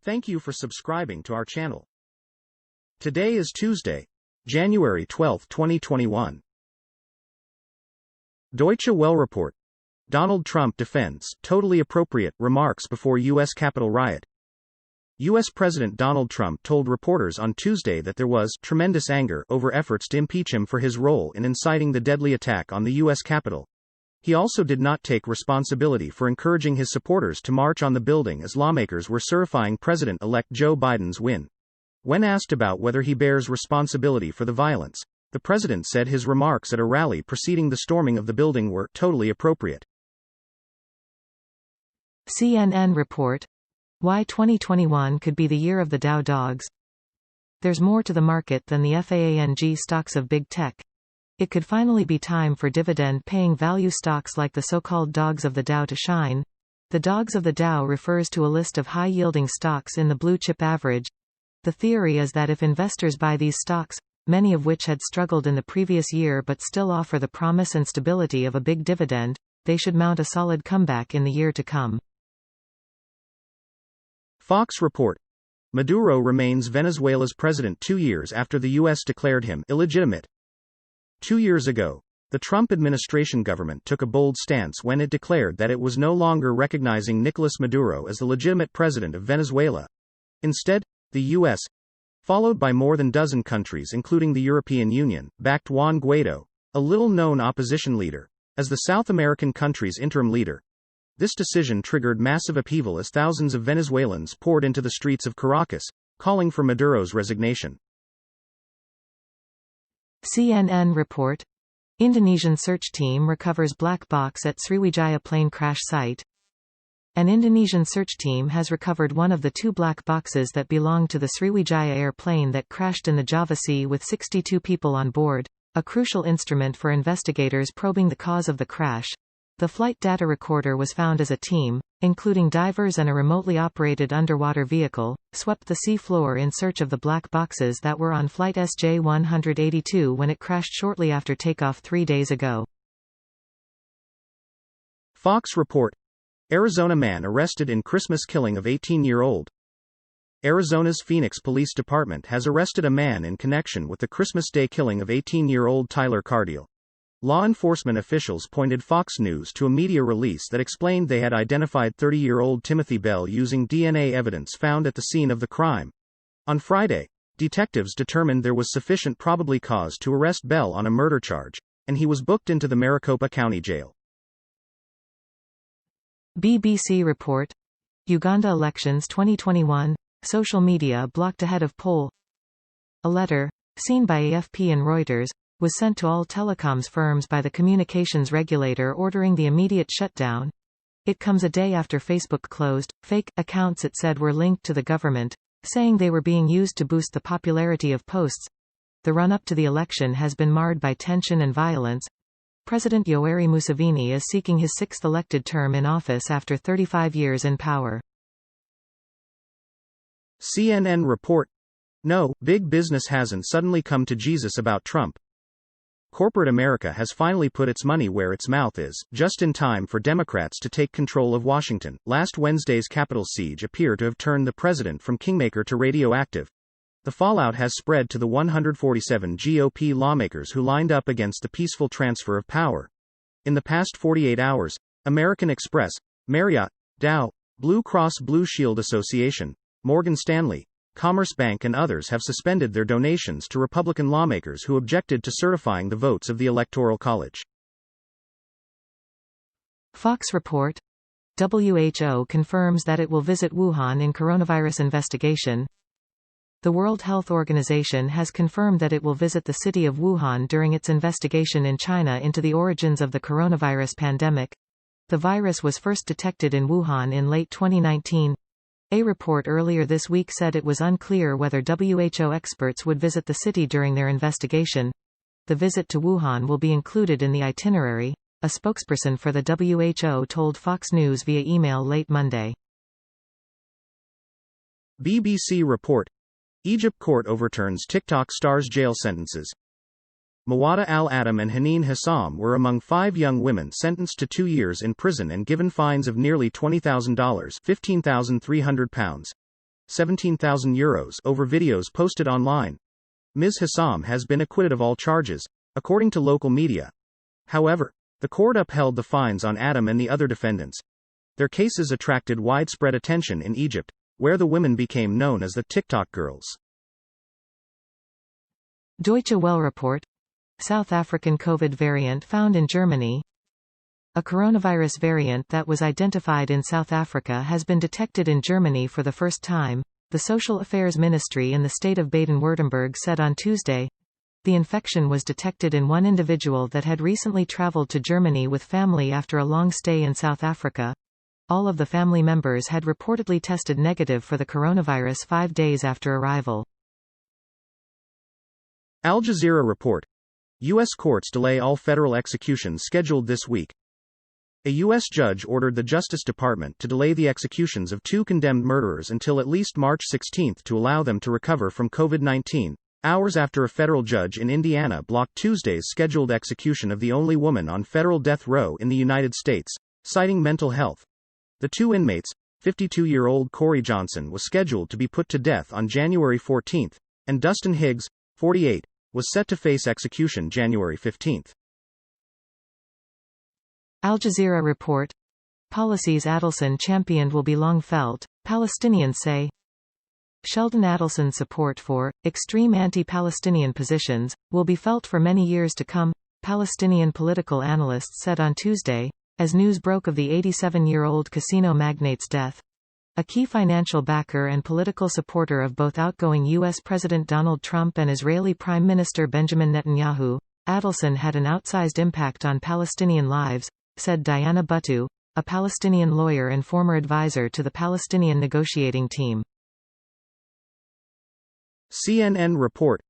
Thank you for subscribing to our channel. Today is Tuesday, January 12, 2021. Deutsche Welle report. Donald Trump defends totally appropriate remarks before U.S. Capitol riot. U.S. President Donald Trump told reporters on Tuesday that there was tremendous anger over efforts to impeach him for his role in inciting the deadly attack on the U.S. Capitol. He also did not take responsibility for encouraging his supporters to march on the building as lawmakers were certifying President-elect Joe Biden's win. When asked about whether he bears responsibility for the violence, the president said his remarks at a rally preceding the storming of the building were totally appropriate. CNN report. Why 2021 could be the year of the Dow dogs. There's more to the market than the FAANG stocks of big tech. It could finally be time for dividend-paying value stocks like the so-called dogs of the Dow to shine. The dogs of the Dow refers to a list of high-yielding stocks in the blue chip average. The theory is that if investors buy these stocks, many of which had struggled in the previous year but still offer the promise and stability of a big dividend, they should mount a solid comeback in the year to come. Fox report. Maduro remains Venezuela's president 2 years after the U.S. declared him illegitimate. 2 years ago, the Trump administration government took a bold stance when it declared that it was no longer recognizing Nicolas Maduro as the legitimate president of Venezuela. Instead, the U.S., followed by more than a dozen countries including the European Union, backed Juan Guaido, a little-known opposition leader, as the South American country's interim leader. This decision triggered massive upheaval as thousands of Venezuelans poured into the streets of Caracas, calling for Maduro's resignation. CNN report. Indonesian search team recovers black box at Sriwijaya plane crash site. An Indonesian search team has recovered one of the 2 black boxes that belonged to the Sriwijaya airplane that crashed in the Java Sea with 62 people on board, a crucial instrument for investigators probing the cause of the crash. The flight data recorder was found as a team, including divers and a remotely operated underwater vehicle, swept the sea floor in search of the black boxes that were on flight SJ-182 when it crashed shortly after takeoff 3 days ago. Fox report. Arizona man arrested in Christmas killing of 18-year-old. Arizona's Phoenix Police Department has arrested a man in connection with the Christmas Day killing of 18-year-old Tyler Cardiel. Law enforcement officials pointed Fox News to a media release that explained they had identified 30-year-old Timothy Bell using DNA evidence found at the scene of the crime. On Friday, detectives determined there was sufficient probable cause to arrest Bell on a murder charge, and he was booked into the Maricopa County Jail. BBC report. Uganda elections 2021, social media blocked ahead of poll. A letter, seen by AFP and Reuters, was sent to all telecoms firms by the communications regulator ordering the immediate shutdown. It comes a day after Facebook closed fake accounts it said were linked to the government, saying they were being used to boost the popularity of posts. The run-up to the election has been marred by tension and violence. President Yoweri Museveni is seeking his 6th elected term in office after 35 years in power. CNN report. No, big business hasn't suddenly come to Jesus about Trump. Corporate America has finally put its money where its mouth is, just in time for Democrats to take control of Washington. Last Wednesday's Capitol siege appeared to have turned the president from kingmaker to radioactive. The fallout has spread to the 147 GOP lawmakers who lined up against the peaceful transfer of power. In the past 48 hours, American Express, Marriott, Dow, Blue Cross Blue Shield Association, Morgan Stanley, Commerce Bank and others have suspended their donations to Republican lawmakers who objected to certifying the votes of the Electoral College. Fox report. WHO confirms that it will visit Wuhan in coronavirus investigation. The World Health Organization has confirmed that it will visit the city of Wuhan during its investigation in China into the origins of the coronavirus pandemic. The virus was first detected in Wuhan in late 2019. A report earlier this week said it was unclear whether WHO experts would visit the city during their investigation. The visit to Wuhan will be included in the itinerary, a spokesperson for the WHO told Fox News via email late Monday. BBC report. Egypt court overturns TikTok stars' jail sentences. Mawada al-Adam and Haneen Hassam were among 5 young women sentenced to 2 years in prison and given fines of nearly $20,000 (£15,300). €17,000 over videos posted online. Ms. Hassam has been acquitted of all charges, according to local media. However, the court upheld the fines on Adam and the other defendants. Their cases attracted widespread attention in Egypt, where the women became known as the TikTok girls. Deutsche Welle report. South African COVID variant found in Germany. A coronavirus variant that was identified in South Africa has been detected in Germany for the first time, the Social Affairs Ministry in the state of Baden-Württemberg said on Tuesday. The infection was detected in one individual that had recently traveled to Germany with family after a long stay in South Africa. All of the family members had reportedly tested negative for the coronavirus 5 days after arrival. Al Jazeera report. U.S. courts delay all federal executions scheduled this week. A U.S. judge ordered the Justice Department to delay the executions of 2 condemned murderers until at least March 16 to allow them to recover from COVID-19, hours after a federal judge in Indiana blocked Tuesday's scheduled execution of the only woman on federal death row in the United States, citing mental health. The 2 inmates, 52-year-old Corey Johnson was scheduled to be put to death on January 14, and Dustin Higgs, 48, was set to face execution January 15. Al Jazeera report. Policies Adelson championed will be long felt, Palestinians say. Sheldon Adelson's support for extreme anti-Palestinian positions will be felt for many years to come, Palestinian political analysts said on Tuesday, as news broke of the 87-year-old casino magnate's death. A key financial backer and political supporter of both outgoing U.S. President Donald Trump and Israeli Prime Minister Benjamin Netanyahu, Adelson had an outsized impact on Palestinian lives, said Diana Buttu, a Palestinian lawyer and former advisor to the Palestinian negotiating team. CNN report.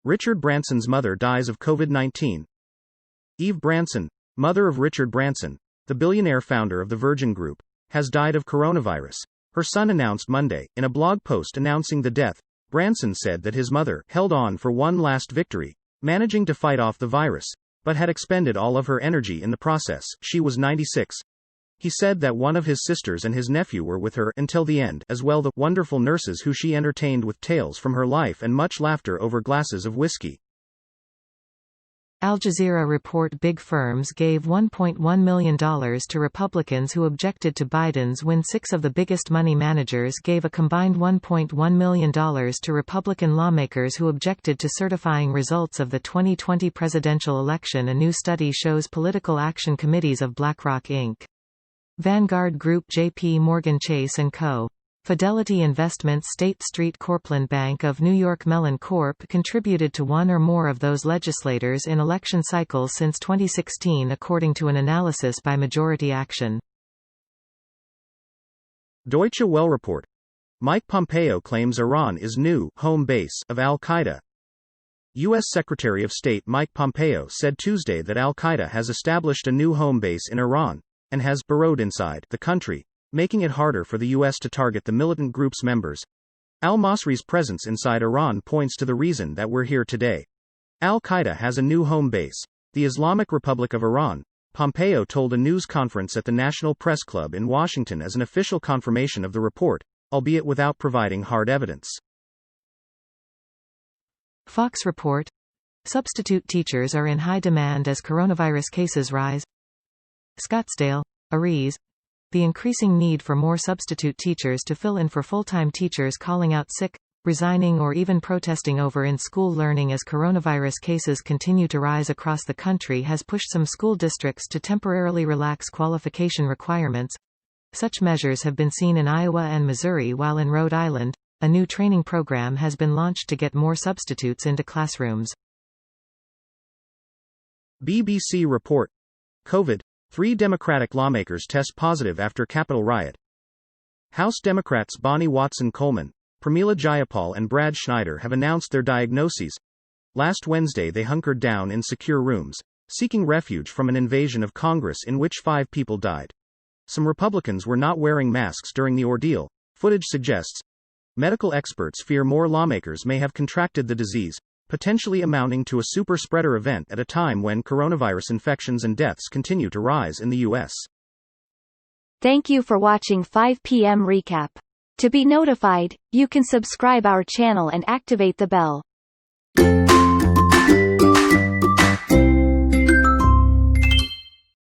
Richard Branson's mother dies of COVID-19. Eve Branson, mother of Richard Branson, the billionaire founder of the Virgin Group, has died of coronavirus. Her son announced Monday, in a blog post announcing the death. Branson said that his mother held on for one last victory, managing to fight off the virus, but had expended all of her energy in the process. She was 96. He said that one of his sisters and his nephew were with her until the end, as well the wonderful nurses who she entertained with tales from her life and much laughter over glasses of whiskey. Al Jazeera report. Big firms gave $1.1 million to Republicans who objected to Biden's win. 6 of the biggest money managers gave a combined $1.1 million to Republican lawmakers who objected to certifying results of the 2020 presidential election. A new study shows political action committees of BlackRock Inc., Vanguard Group, J.P. Morgan Chase & Co., Fidelity Investments, State Street, Corpland Bank of New York Mellon Corp. contributed to one or more of those legislators in election cycles since 2016, according to an analysis by Majority Action. Deutsche Welle report. Mike Pompeo claims Iran is new home base of al-Qaeda. U.S. Secretary of State Mike Pompeo said Tuesday that al-Qaeda has established a new home base in Iran, and has burrowed inside the country, making it harder for the U.S. to target the militant group's members. Al-Masri's presence inside Iran points to the reason that we're here today. Al-Qaeda has a new home base, the Islamic Republic of Iran, Pompeo told a news conference at the National Press Club in Washington as an official confirmation of the report, albeit without providing hard evidence. Fox report. Substitute teachers are in high demand as coronavirus cases rise. Scottsdale, Aries. The increasing need for more substitute teachers to fill in for full-time teachers calling out sick, resigning or even protesting over in-school learning as coronavirus cases continue to rise across the country has pushed some school districts to temporarily relax qualification requirements. Such measures have been seen in Iowa and Missouri, while in Rhode Island, a new training program has been launched to get more substitutes into classrooms. BBC report. COVID. 3 Democratic lawmakers test positive after Capitol riot. House Democrats Bonnie Watson Coleman, Pramila Jayapal and Brad Schneider have announced their diagnoses. Last Wednesday they hunkered down in secure rooms, seeking refuge from an invasion of Congress in which 5 people died. Some Republicans were not wearing masks during the ordeal, footage suggests. Medical experts fear more lawmakers may have contracted the disease, potentially amounting to a super spreader event at a time when coronavirus infections and deaths continue to rise in the U.S. Thank you for watching 5 p.m. Recap. To be notified, you can subscribe our channel and activate the bell.